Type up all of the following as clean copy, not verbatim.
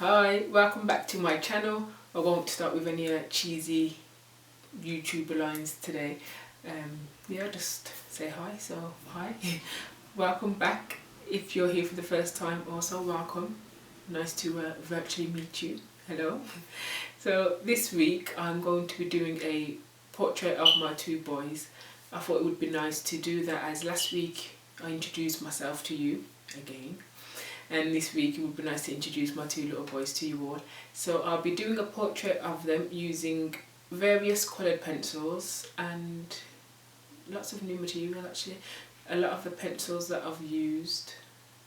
Hi, welcome back to my channel. I won't start with any cheesy YouTuber lines today. Just say hi. So hi, welcome back. If you're here for the first time, also welcome. Nice to virtually meet you. Hello. So this week I'm going to be doing a portrait of my two boys. I thought it would be nice to do that, as last week I introduced myself to you again. And this week it would be nice to introduce my two little boys to you all. So I'll be doing a portrait of them using various coloured pencils and lots of new material actually. A lot of the pencils that I've used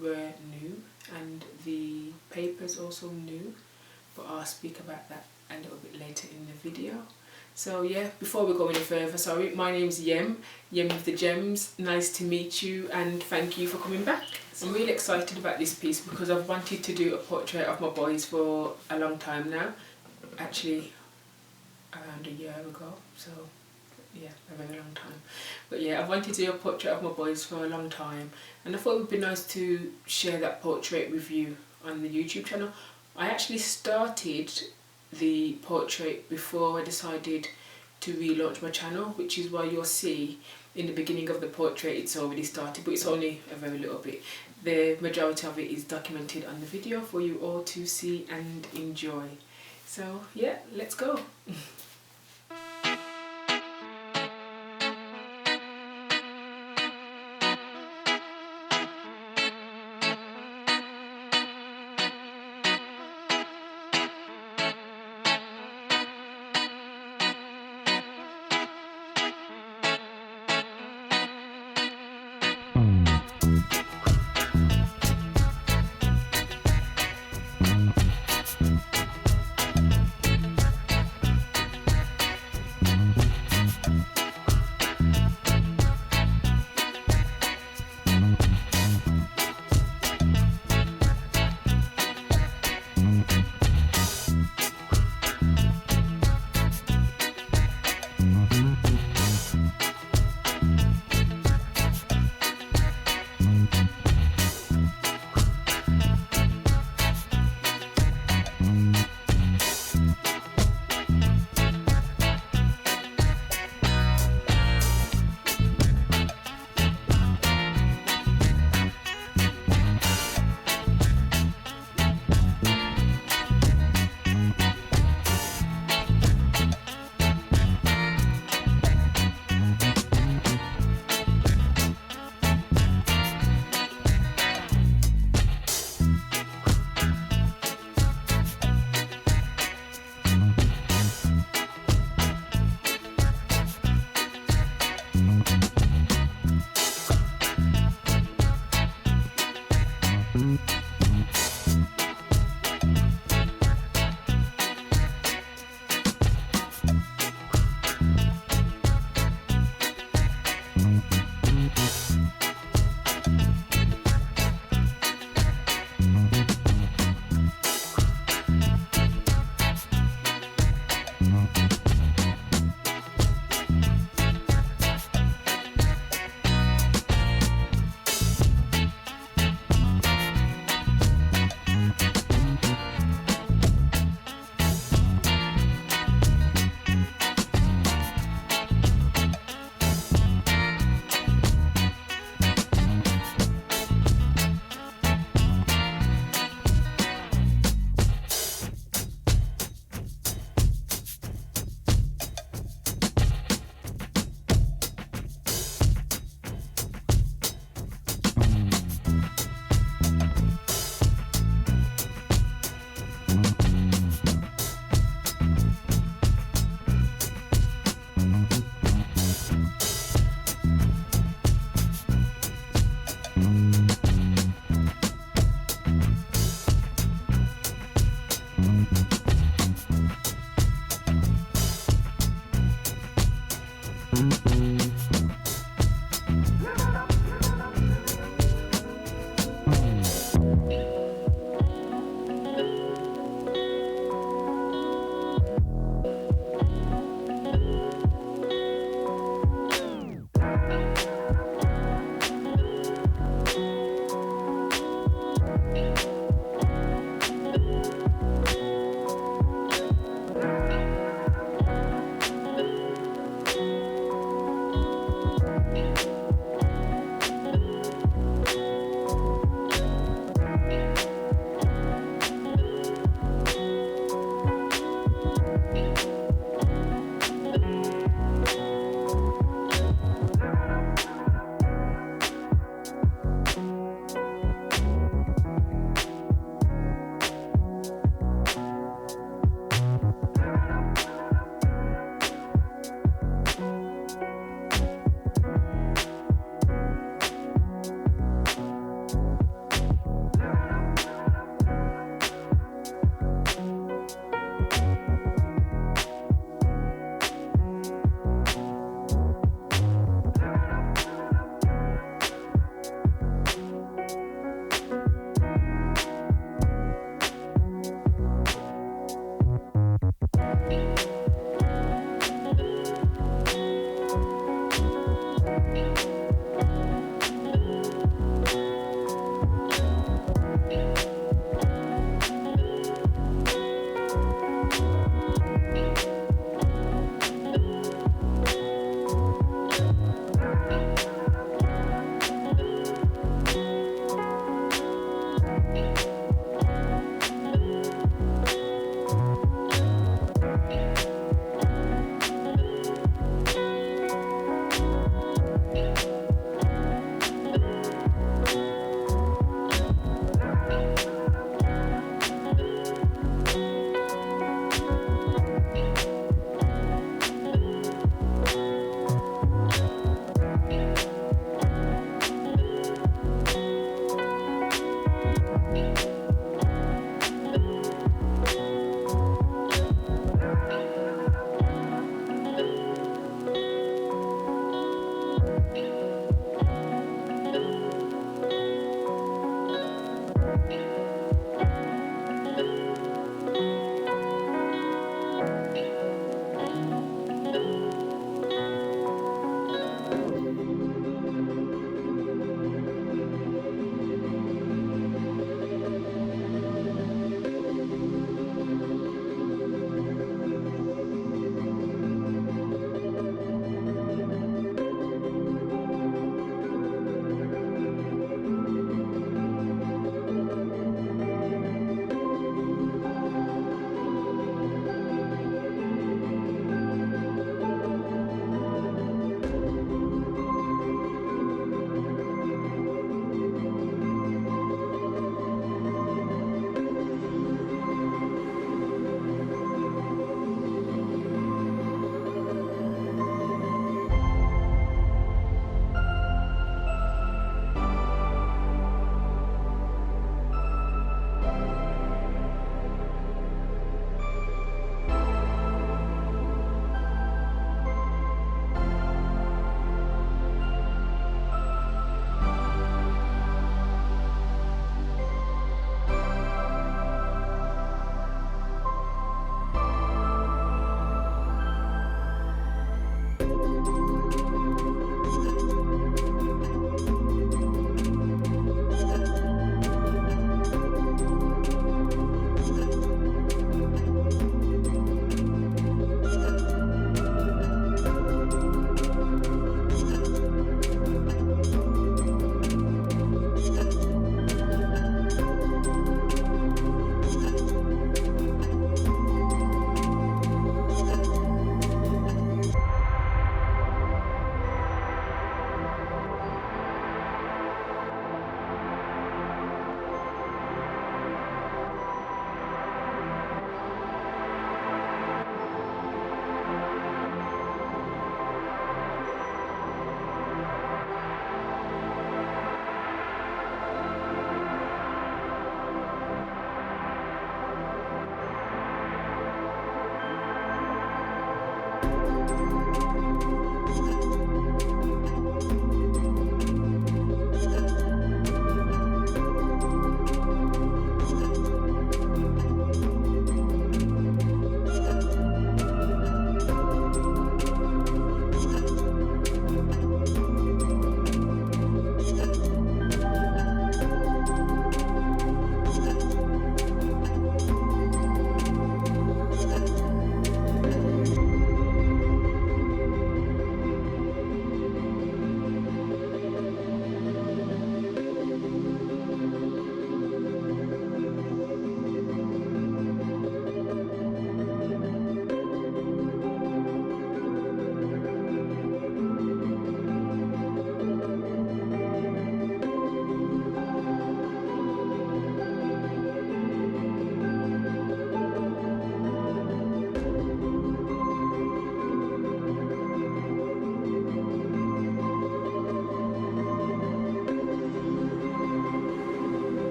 were new and the paper's also new, but I'll speak about that a little bit later in the video. So yeah, before we go any further, my name's Yem with the Gems. Nice to meet you and thank you for coming back. I'm really excited about this piece because I've wanted to do a portrait of my boys for a long time now. Actually, around a year ago, so yeah, a very long time. But yeah, I've wanted to do a portrait of my boys for a long time and I thought it would be nice to share that portrait with you on the YouTube channel. I actually started the portrait before I decided to relaunch my channel, which is why you'll see in the beginning of the portrait it's already started, but it's only a very little bit. The majority of it is documented on the video for you all to see and enjoy. So yeah, let's go.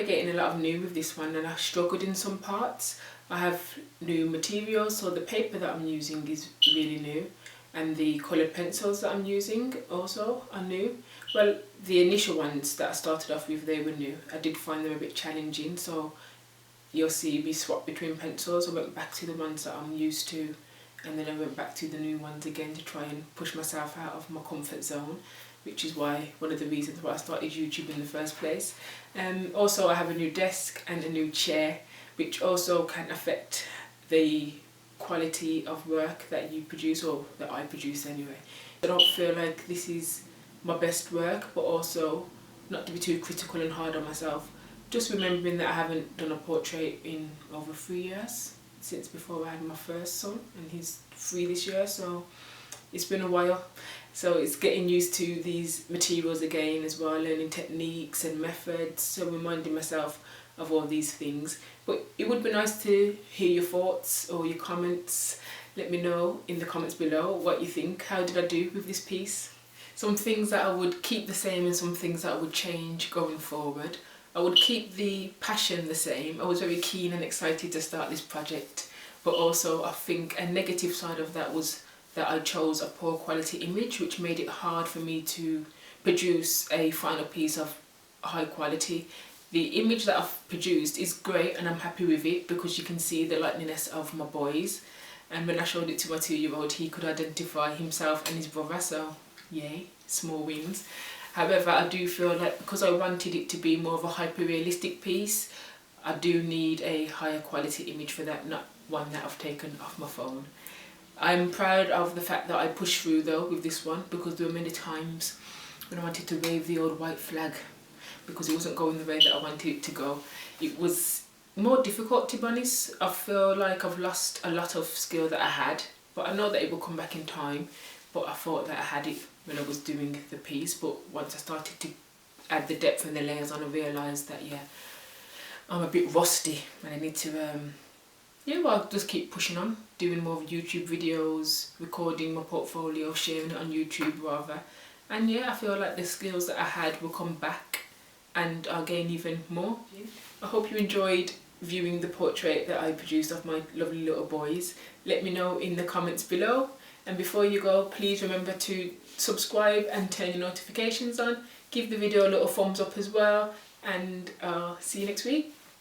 navigating a lot of new with this one, and I struggled in some parts. I have new materials, so the paper that I'm using is really new, and the coloured pencils that I'm using also are new. Well, the initial ones that I started off with, they were new. I did find them a bit challenging, so you'll see me swap between pencils. I went back to the ones that I'm used to, and then I went back to the new ones again to try and push myself out of my comfort zone, which is why one of the reasons why I started YouTube in the first place. Also, I have a new desk and a new chair, which also can affect the quality of work that you produce, or that I produce anyway. I don't feel like this is my best work, but also not to be too critical and hard on myself. Just remembering that I haven't done a portrait in over 3 years, since before I had my first son, and he's 3 this year, so it's been a while. So it's getting used to these materials again as well, learning techniques and methods, so reminding myself of all these things. But it would be nice to hear your thoughts or your comments. Let me know in the comments below what you think. How did I do with this piece? Some things that I would keep the same and some things that I would change going forward. I would keep the passion the same. I was very keen and excited to start this project, but also I think a negative side of that was that I chose a poor quality image, which made it hard for me to produce a final piece of high quality. The image that I've produced is great and I'm happy with it, because you can see the likeliness of my boys, and when I showed it to my 2-year-old, he could identify himself and his brother, so yay, small wins. However, I do feel like because I wanted it to be more of a hyper-realistic piece, I do need a higher quality image for that, not one that I've taken off my phone. I'm proud of the fact that I pushed through though with this one, because there were many times when I wanted to wave the old white flag because it wasn't going the way that I wanted it to go. It was more difficult, to be honest. I feel like I've lost a lot of skill that I had, but I know that it will come back in time. But I thought that I had it when I was doing the piece, but once I started to add the depth and the layers on, I realised that yeah, I'm a bit rusty and I need to I'll just keep pushing on, doing more YouTube videos, recording my portfolio, sharing it on YouTube rather. And yeah, I feel like the skills that I had will come back and I'll gain even more. I hope you enjoyed viewing the portrait that I produced of my lovely little boys. Let me know in the comments below. And before you go, please remember to subscribe and turn your notifications on. Give the video a little thumbs up as well, and see you next week.